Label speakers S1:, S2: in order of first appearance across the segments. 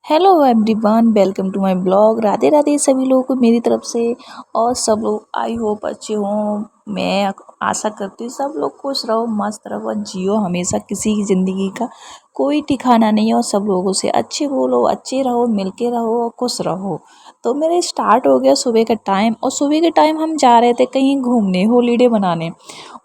S1: Hello everyone, welcome to my blog. Radhe Radhe सभी लोगों को मेरी तरफ से। और सब लोग आई होप अच्छे हों। मैं आशा करती हूँ सब लोग खुश रहो, मस्त रहो और जियो हमेशा। किसी की ज़िंदगी का कोई ठिकाना नहीं है और सब लोगों से अच्छे बोलो, अच्छे रहो, मिलके रहो और खुश रहो। तो मेरे स्टार्ट हो गया सुबह का टाइम, और सुबह के टाइम हम जा रहे थे कहीं घूमने, हॉलीडे मनाने।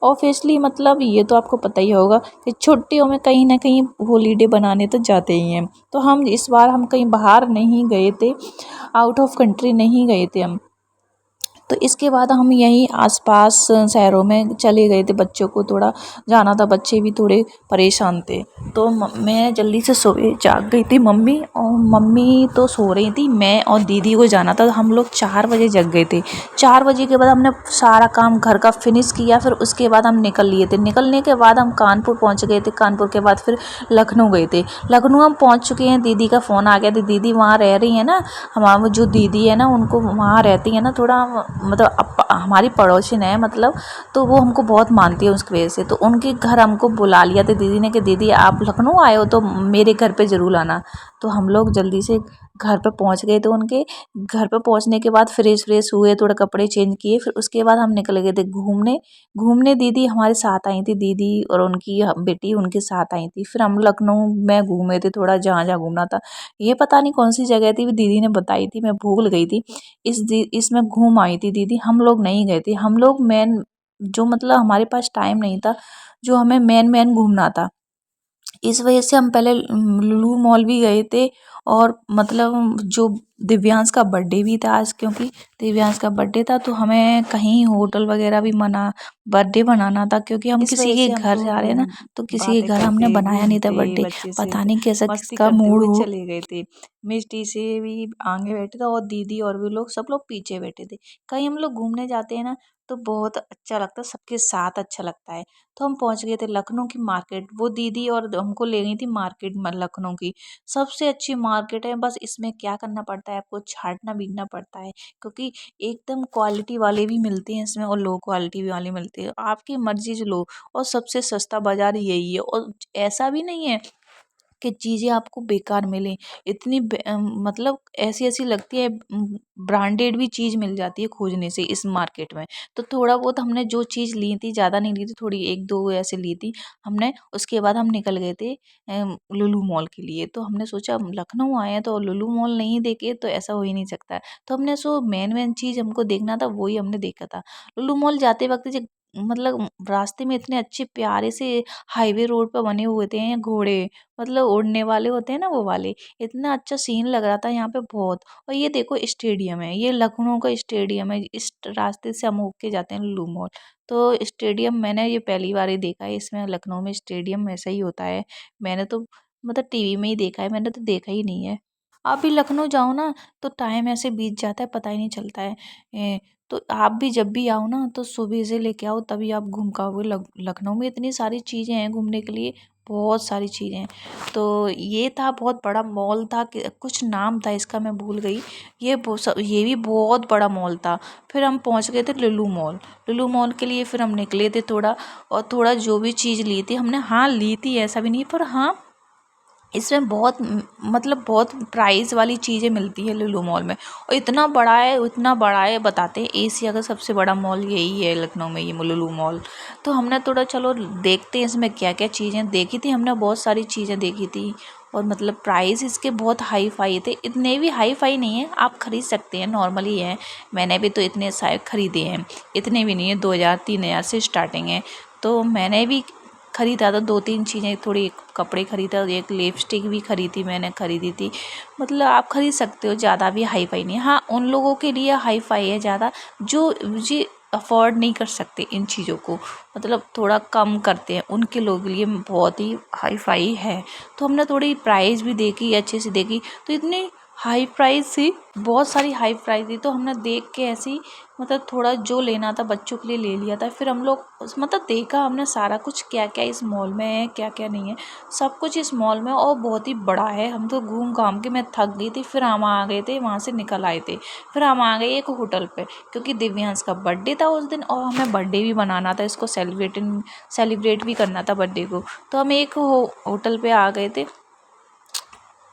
S1: ऑब्वियसली मतलब ये तो आपको पता ही होगा कि छुट्टियों में कहीं ना कहीं हॉलीडे बनाने तो जाते ही हैं। तो हम इस बार हम कहीं बाहर नहीं गए थे, आउट ऑफ कंट्री नहीं गए थे हम। तो इसके बाद हम यहीं आसपास शहरों में चले गए थे। बच्चों को थोड़ा जाना था, बच्चे भी थोड़े परेशान थे। तो मैं जल्दी से सुबह जाग गई थी। मम्मी तो सो रही थी, मैं और दीदी को जाना था। हम लोग 4 बजे जग गए थे। 4 बजे के बाद हमने सारा काम घर का फिनिश किया। फिर उसके बाद हम निकल लिए थे। निकलने के बाद हम कानपुर पहुंच गए थे। कानपुर के बाद फिर लखनऊ गए थे। लखनऊ हम पहुंच चुके हैं। दीदी का फ़ोन आ गया था। दीदी वहाँ रह रही है ना, हमारा जो दीदी है ना, उनको वहाँ रहती है ना, थोड़ा मतलब हमारी पड़ोसिन है मतलब। तो वो हमको बहुत मानती है उसकी वजह से। तो उनके घर हमको बुला लिया था दीदी ने कि दीदी आप लखनऊ आए हो तो मेरे घर पे ज़रूर आना। तो हम लोग जल्दी से घर पे पहुंच गए थे। उनके घर पे पहुंचने के बाद फ्रेश हुए, थोड़े कपड़े चेंज किए। फिर उसके बाद हम निकल गए थे घूमने। घूमने दीदी हमारे साथ आई थी, दीदी और उनकी बेटी उनके साथ आई थी। फिर हम लखनऊ में घूमे थे थोड़ा, जहाँ जहाँ घूमना था। ये पता नहीं कौन सी जगह थी, दीदी ने बताई थी, मैं भूल गई थी। इसमें घूम आई थी दीदी। हम लोग नहीं गए थे। हम लोग मेन जो मतलब हमारे पास टाइम नहीं था, जो हमें मेन मेन घूमना था, इस वजह से हम पहले लुलु मॉल भी गए थे। और मतलब जो दिव्यांश का बर्थडे भी था आज, क्योंकि दिव्यांश का बर्थडे था तो हमें कहीं होटल वगैरह भी मना बर्थडे बनाना था, क्योंकि हम
S2: इस
S1: किसी
S2: वजह
S1: के
S2: से हम
S1: घर
S2: तो
S1: जा रहे हैं ना। तो किसी के
S2: बातें
S1: घर हमने
S2: करते
S1: बनाया नहीं था
S2: घूमते
S1: बर्थडे।
S2: बच्चे से
S1: पता नहीं कैसा
S2: मस्ती
S1: किसका
S2: करते
S1: मूड
S2: हुए
S1: हो।
S2: चले गए थे। मिष्टी से भी आगे बैठे थे और दीदी और भी लोग, सब लोग पीछे बैठे थे। कहीं हम लोग घूमने जाते हैं ना तो बहुत अच्छा लगता है, सबके साथ अच्छा लगता है। तो हम पहुंच गए थे लखनऊ की मार्केट। वो दीदी और हमको ले गई थी मार्केट में, लखनऊ की सबसे अच्छी मार्केट है। बस इसमें क्या करना पड़ता है, आपको छांटना बीनना पड़ता है, क्योंकि एकदम क्वालिटी वाले भी मिलते हैं इसमें और लो क्वालिटी भी वाले मिलते हैं, आपकी मर्जी से लो। और सबसे सस्ता बाजार यही है। और ऐसा भी नहीं है कि चीज़ें आपको बेकार मिलें। मतलब ऐसी ऐसी लगती है, ब्रांडेड भी चीज़ मिल जाती है खोजने से इस मार्केट में। तो थोड़ा बहुत हमने जो चीज़ ली थी, ज़्यादा नहीं ली थी, थोड़ी एक दो ऐसे ली थी हमने। उसके बाद हम निकल गए थे लुलु मॉल के लिए। तो हमने सोचा हम लखनऊ आए हैं तो लुलु मॉल नहीं देखे तो ऐसा हो ही नहीं सकता है। तो हमने सो मेन मेन चीज़ हमको देखना था, वही हमने देखा था। लुलु मॉल जाते वक्त मतलब रास्ते में इतने अच्छे प्यारे से हाईवे रोड पर बने हुए थे घोड़े, मतलब उड़ने वाले होते हैं ना वो वाले। इतना अच्छा सीन लग रहा था यहाँ पे बहुत। और ये देखो स्टेडियम है, ये लखनऊ का स्टेडियम है। इस रास्ते से हम होके जाते हैं लुलु मॉल। तो स्टेडियम मैंने ये पहली बार ही देखा है, इसमें लखनऊ में स्टेडियम ऐसा ही होता है। मैंने तो मतलब टीवी में ही देखा है, मैंने तो देखा ही नहीं है। आप भी लखनऊ जाओ ना तो टाइम ऐसे बीत जाता है, पता ही नहीं चलता है। तो आप भी जब भी आओ ना तो सुबह से लेके आओ, तभी आप घूम पाओगे। लखनऊ में इतनी सारी चीज़ें हैं घूमने के लिए, बहुत सारी चीज़ें हैं। तो ये था बहुत बड़ा मॉल था, कुछ नाम था इसका मैं भूल गई। ये भी बहुत बड़ा मॉल था। फिर हम पहुंच गए थे लुलु मॉल। लुलु मॉल के लिए फिर हम निकले थे थोड़ा। और थोड़ा जो भी चीज़ ली थी हमने, हाँ ली थी ऐसा भी नहीं, पर हाँ इसमें बहुत मतलब बहुत प्राइस वाली चीज़ें मिलती है लुलु मॉल में। और इतना बड़ा है, इतना बड़ा है, बताते हैं एशिया का सबसे बड़ा मॉल यही है लखनऊ में, ये लुलु मॉल। तो हमने थोड़ा चलो देखते हैं इसमें क्या क्या चीज़ें देखी थी हमने, बहुत सारी चीज़ें देखी थी। और मतलब प्राइस इसके बहुत हाई फाई थे, इतने भी हाई फाई नहीं है, आप खरीद सकते हैं, नॉर्मली है। मैंने भी तो इतने सारे खरीदे हैं, इतने भी नहीं है, 2000-3000 से स्टार्टिंग है। तो मैंने भी खरीदा था 2-3 चीज़ें, थोड़ी कपड़े खरीदा, एक लिपस्टिक भी खरीदी थी। मतलब आप खरीद सकते हो, ज़्यादा भी हाई फाई नहीं है। हाँ उन लोगों के लिए हाई फाई है ज़्यादा, जो जी अफोर्ड नहीं कर सकते इन चीज़ों को, मतलब थोड़ा कम करते हैं, उनके लोगों के लिए बहुत ही हाई फाई है। तो हमने थोड़ी प्राइस भी देखी, अच्छे से देखी। तो इतनी हाई प्राइस थी, बहुत सारी हाई प्राइस थी। तो हमने देख के ऐसे ही मतलब थोड़ा जो लेना था बच्चों के लिए ले लिया था। फिर हम लोग मतलब देखा हमने सारा कुछ, क्या क्या इस मॉल में है, क्या क्या नहीं है, सब कुछ इस मॉल में। और बहुत ही बड़ा है। हम तो घूम घाम के मैं थक गई थी। फिर हम आ गए थे वहाँ से, निकल आए थे। फिर हम आ गए एक होटल पे, क्योंकि दिव्यांश का बर्थडे था उस दिन और हमें बर्थडे भी मनाना था, इसको सेलिब्रेट भी करना था बर्थडे को। तो हम एक होटल पे आ गए थे।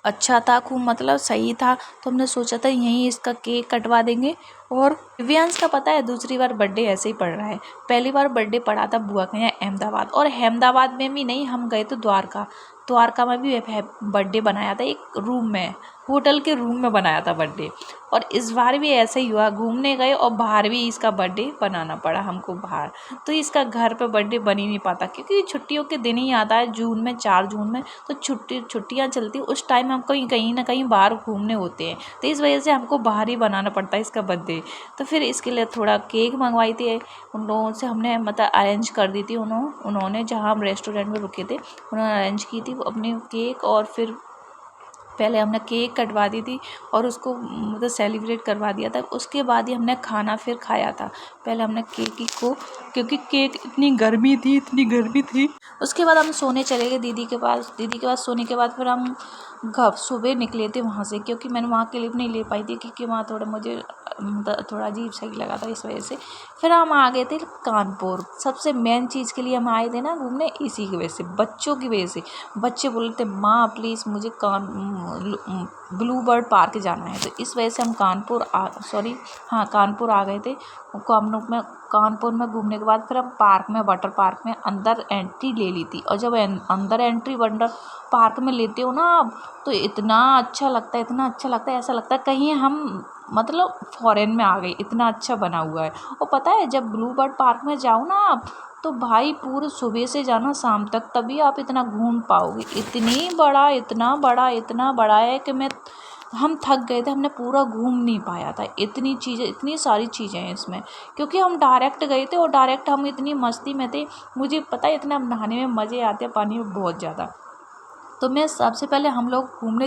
S2: अच्छा था, खूब मतलब सही था। तो हमने सोचा था यहीं इसका केक कटवा देंगे। और दिव्यांश का पता है दूसरी बार बर्थडे ऐसे ही पड़ रहा है। पहली बार बर्थडे पड़ा था बुआ के यहाँ अहमदाबाद, और अहमदाबाद में भी नहीं, हम गए तो द्वारका। द्वारका में भी बर्थडे बनाया था, एक रूम में, होटल के रूम में बनाया था बर्थडे। और इस बार भी ऐसा ही हुआ, घूमने गए और बाहर भी इसका बर्थडे बनाना पड़ा हमको बाहर। तो इसका घर पे बर्थडे बन ही नहीं पाता, क्योंकि छुट्टियों के दिन ही आता है जून में, 4 जून में। तो छुट्टियाँ चलती, उस टाइम हम कहीं ना कहीं बाहर घूमने होते हैं। तो इस वजह से हमको बाहर ही बनाना पड़ता है इसका बर्थडे। तो फिर इसके लिए थोड़ा केक मंगवाई थी उन लोगों से, हमने मतलब अरेंज कर दी थी उन्होंने जहाँ हम रेस्टोरेंट में रुके थे, उन्होंने अरेंज की थी अपनी केक। और फिर पहले हमने केक कटवा दी थी और उसको मतलब सेलिब्रेट करवा दिया था। उसके बाद ही हमने खाना फिर खाया था। पहले हमने केक को, क्योंकि केक इतनी गर्मी थी। उसके बाद हम सोने चले गए दीदी के पास। दीदी के पास सोने के बाद फिर हम सुबह निकले थे वहाँ से, क्योंकि मैंने वहाँ क्लिप नहीं ले पाई थी, क्योंकि वहाँ थोड़ा मुझे थोड़ा अजीब सही लगा था, इस वजह से। फिर हम आ गए थे कानपुर। सबसे मेन चीज़ के लिए हम आए थे ना घूमने, इसी की वजह से, बच्चों की वजह से। बच्चे बोल रहे थे माँ प्लीज़ मुझे ब्लू बर्ड पार्क जाना है। तो इस वजह से हम कानपुर आ गए थे। हम लोग में कानपुर में घूमने के बाद फिर हम पार्क में, वाटर पार्क में अंदर एंट्री ले ली थी। और जब अंदर एंट्री वाटर पार्क में लेते हो ना आप, तो इतना अच्छा लगता है, ऐसा लगता है कहीं हम मतलब फॉरेन में आ गए, इतना अच्छा बना हुआ है। और पता है जब ब्लू बर्ड पार्क में जाओ ना आप, तो भाई पूरे सुबह से जाना शाम तक, तभी आप इतना घूम पाओगे। इतना बड़ा है कि हम थक गए थे, हमने पूरा घूम नहीं पाया था। इतनी सारी चीज़ें हैं इसमें, क्योंकि हम डायरेक्ट गए थे और डायरेक्ट हम इतनी मस्ती में थे। मुझे पता है इतना नहाने में मज़े आते हैं पानी में बहुत ज़्यादा। तो मैं सबसे पहले हम लोग घूमने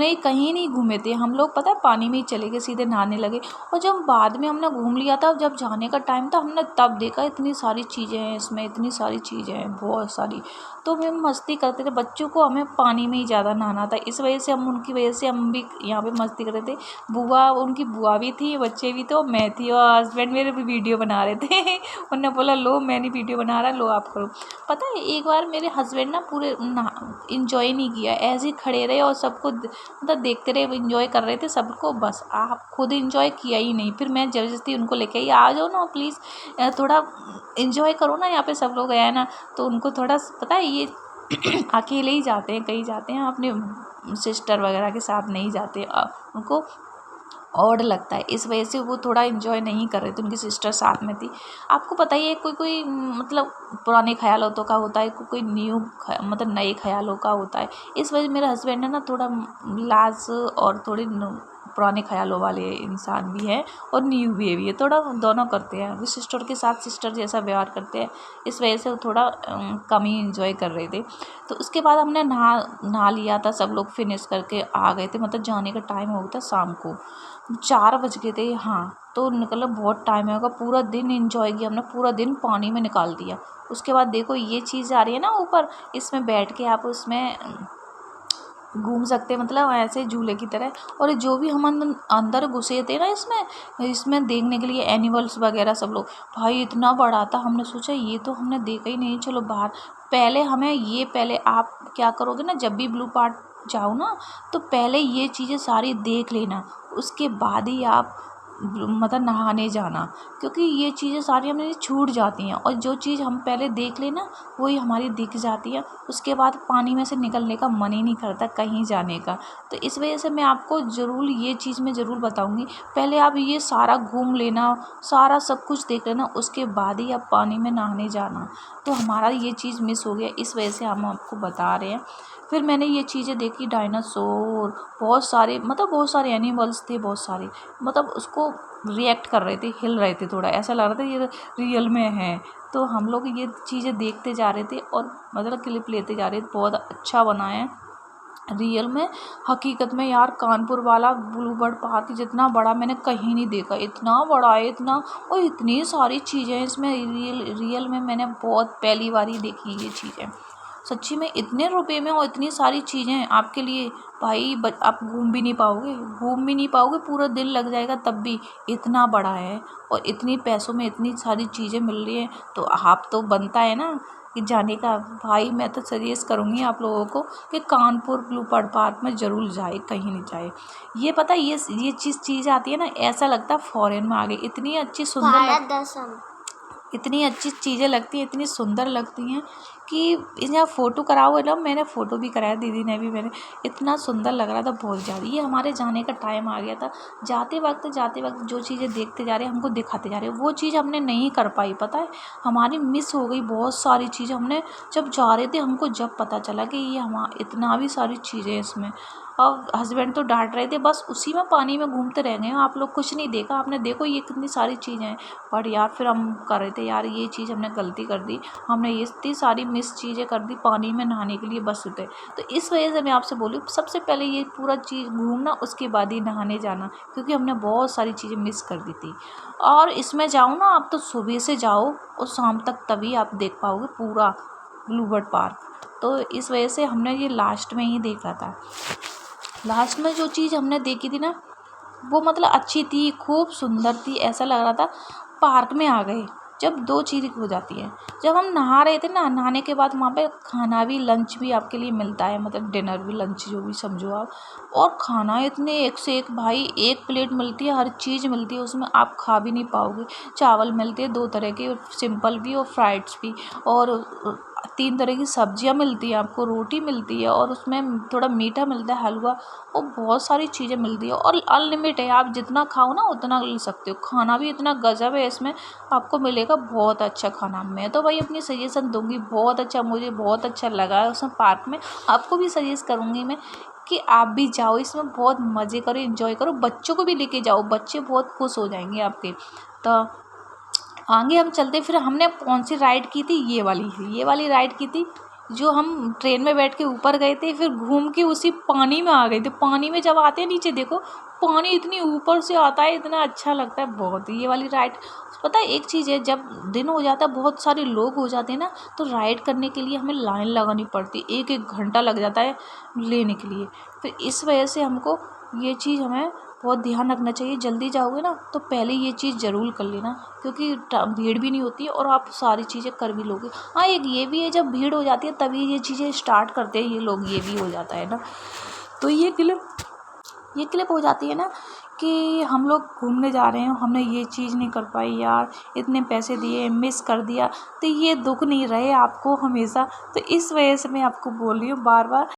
S2: ही कहीं नहीं घूमे थे हम लोग, पता है पानी में ही चले गए, सीधे नहाने लगे। और जब बाद में हमने घूम लिया था, जब जाने का टाइम था, हमने तब देखा इतनी सारी चीज़ें हैं इसमें, इतनी सारी चीज़ें हैं बहुत सारी। तो मैं मस्ती करते थे, बच्चों को हमें पानी में ही ज़्यादा नहाना था, इस वजह से उनकी वजह से हम भी यहाँ पे मस्ती करते थे। उनकी बुआ भी थी, बच्चे भी थे और मैं थी, और हस्बैंड मेरे भी वीडियो बना रहे थे उन्होंने बोला लो मैंने वीडियो बना रहा, लो आप करो। पता है एक बार मेरे हस्बैंड ना पूरे इंजॉय नहीं किया, ऐसे ही खड़े रहे और सबको मतलब देखते रहे, इंजॉय कर रहे थे सबको, बस आप खुद इंजॉय किया ही नहीं। फिर मैं ज़बरदस्ती उनको लेके आई, आ जाओ ना प्लीज़, थोड़ा इंजॉय करो ना, यहाँ पे सब लोग आए ना। तो उनको थोड़ा पता है ये अकेले ही जाते हैं, कहीं जाते हैं अपने सिस्टर वगैरह के साथ नहीं जाते, उनको ऑड लगता है, इस वजह से वो थोड़ा इन्जॉय नहीं कर रहे थे। उनकी सिस्टर साथ में थी। आपको पता ही है कोई मतलब पुराने ख्यालों का होता है, कोई न्यू मतलब नए ख्यालों का होता है। इस वजह मेरे हस्बैंड है ना थोड़ा लाज और थोड़ी पुराने ख्यालों वाले इंसान भी हैं और न्यू भी है, थोड़ा दोनों करते हैं। वो सिस्टर के साथ सिस्टर जैसा व्यवहार करते हैं, इस वजह से वो थोड़ा कम ही इंजॉय कर रहे थे। तो उसके बाद हमने नहा लिया था, सब लोग फिनिश करके आ गए थे, मतलब जाने का टाइम हो गया था शाम को 4 बज गए थे। हाँ तो निकला, बहुत टाइम होगा, पूरा दिन एंजॉय किया हमने, पूरा दिन पानी में निकाल दिया। उसके बाद देखो ये चीज़ आ रही है ना ऊपर, इसमें बैठ के आप उसमें घूम सकते हैं, मतलब ऐसे झूले की तरह। और जो भी हम अंदर घुसे थे ना इसमें देखने के लिए एनिमल्स वगैरह सब लोग, भाई इतना बड़ा था, हमने सोचा ये तो हमने देखा ही नहीं, चलो बाहर। पहले आप क्या करोगे ना, जब भी ब्लू पार्क जाओ ना, तो पहले ये चीज़ें सारी देख लेना, उसके बाद ही आप मतलब नहाने जाना, क्योंकि ये चीज़ें सारी हमें छूट जाती हैं। और जो चीज़ हम पहले देख लेना वही हमारी दिख जाती है, उसके बाद पानी में से निकलने का मन ही नहीं करता कहीं जाने का। तो इस वजह से मैं आपको ज़रूर ये चीज़ मैं ज़रूर बताऊंगी, पहले आप ये सारा घूम लेना, सारा सब कुछ देख लेना, उसके बाद ही आप पानी में नहाने जाना। तो हमारा ये चीज़ मिस हो गया, इस वजह से हम आपको बता रहे हैं। फिर मैंने ये चीज़ें देखी, डायनासोर, बहुत सारे एनिमल्स थे, बहुत सारे, मतलब उसको रिएक्ट कर रहे थे, हिल रहे थे, थोड़ा ऐसा लग रहा था ये रियल में है। तो हम लोग ये चीज़ें देखते जा रहे थे और मतलब क्लिप लेते जा रहे थे, बहुत अच्छा बना है रियल में। हकीकत में यार कानपुर वाला ब्लू बर्ड पार्क जितना बड़ा मैंने कहीं नहीं देखा, इतना बड़ा है, इतना, और इतनी सारी चीज़ें हैं इसमें, रियल में मैंने बहुत पहली बार ही देखी ये चीज़ें। सच्ची में इतने रुपए में और इतनी सारी चीज़ें आपके लिए भाई आप घूम भी नहीं पाओगे, पूरा दिन लग जाएगा तब भी। इतना बड़ा है और इतनी पैसों में इतनी सारी चीज़ें मिल रही हैं, तो आप तो बनता है ना कि जाने का। भाई मैं तो सजेस्ट करूँगी आप लोगों को कि कानपुर ब्लू बर्ड पार्क में ज़रूर जाए, कहीं नहीं जाए। ये पता है ये चीज़ आती है ना, ऐसा लगता है फॉरेन में आ गई। इतनी अच्छी इतनी अच्छी चीज़ें लगती हैं, इतनी सुंदर लगती हैं कि यहाँ फ़ोटो कराओ ना। मैंने फ़ोटो भी कराया, दीदी ने भी। मैंने इतना सुंदर लग रहा था बहुत ज़्यादा। ये हमारे जाने का टाइम आ गया था। जाते वक्त जो चीज़ें देखते जा रहे हैं हमको दिखाते जा रहे हैं, वो चीज़ हमने नहीं कर पाई, पता है हमारी मिस हो गई बहुत सारी चीज़ें। हमने जब जा रहे थे हमको जब पता चला कि ये इतना भी सारी चीज़ें हैं इसमें। और हस्बैंड तो डांट रहे थे, बस उसी में पानी में घूमते रह गए, आप लोग कुछ नहीं देखा आपने, देखो ये कितनी सारी चीज़ें हैं। बट यार फिर हम कर रहे थे यार, ये चीज़ हमने गलती कर दी, हमने इतनी सारी मिस चीज़ें कर दी पानी में नहाने के लिए बस उतरे। तो इस वजह से मैं आपसे बोली सबसे पहले ये पूरा चीज़ घूमना, उसके बाद ही नहाने जाना, क्योंकि हमने बहुत सारी चीज़ें मिस कर दी थी। और इसमें जाओ ना आप तो सुबह से जाओ और शाम तक, तभी आप देख पाओगे पूरा ब्लू बर्ड पार्क। तो इस वजह से हमने ये लास्ट में ही देखा था। लास्ट में जो चीज़ हमने देखी थी ना, वो मतलब अच्छी थी, खूब सुंदर थी। ऐसा लग रहा था पार्क में आ गए। जब दो चीज़ हो जाती है, जब हम नहा रहे थे ना, नहाने के बाद वहाँ पे खाना भी, लंच भी आपके लिए मिलता है, मतलब डिनर भी लंच जो भी समझो आप। और खाना इतने एक से एक भाई, एक प्लेट मिलती है, हर चीज़ मिलती है उसमें, आप खा भी नहीं पाओगे। चावल मिलते हैं 2 तरह के, सिंपल भी और फ्राइड्स भी, और 3 तरह की सब्जियां मिलती है आपको, रोटी मिलती है, और उसमें थोड़ा मीठा मिलता है, हलवा, और बहुत सारी चीज़ें मिलती है। और अनलिमिटेड है, आप जितना खाओ ना उतना ले सकते हो। खाना भी इतना गजब है इसमें, आपको मिलेगा बहुत अच्छा खाना। मैं तो भाई अपनी सजेशन दूंगी, बहुत अच्छा, मुझे बहुत अच्छा लगा है उसमें पार्क में। आपको भी सजेस्ट करूंगी मैं कि आप भी जाओ, इसमें बहुत मज़े करो, एंजॉय करो, बच्चों को भी लेके जाओ, बच्चे बहुत खुश हो जाएंगे आपके। तो आगे हम चलते, फिर हमने कौन सी राइड की थी, ये वाली राइड की थी, जो हम ट्रेन में बैठ के ऊपर गए थे, फिर घूम के उसी पानी में आ गए थे। पानी में जब आते हैं नीचे देखो, पानी इतनी ऊपर से आता है, इतना अच्छा लगता है बहुत। ये वाली राइड, पता है एक चीज़ है, जब दिन हो जाता है, बहुत सारे लोग हो जाते हैं ना, तो राइड करने के लिए हमें लाइन लगानी पड़ती है, 1-1 घंटा लग जाता है लेने के लिए। फिर इस वजह से हमको ये चीज़ हमें बहुत ध्यान रखना चाहिए। जल्दी जाओगे ना तो पहले ये चीज़ ज़रूर कर लेना, क्योंकि भीड़ भी नहीं होती है और आप सारी चीज़ें कर भी लोगे। हाँ, एक ये भी है, जब भीड़ हो जाती है तभी ये चीज़ें स्टार्ट करते हैं ये लोग, ये भी हो जाता है ना। तो ये क्लिप हो जाती है ना कि हम लोग घूमने जा रहे हैं, हमने ये चीज़ नहीं कर पाई यार, इतने पैसे दिए, मिस कर दिया, तो ये दुख नहीं रहे आपको हमेशा। तो इस वजह से मैं आपको बोल रही हूँ बार बार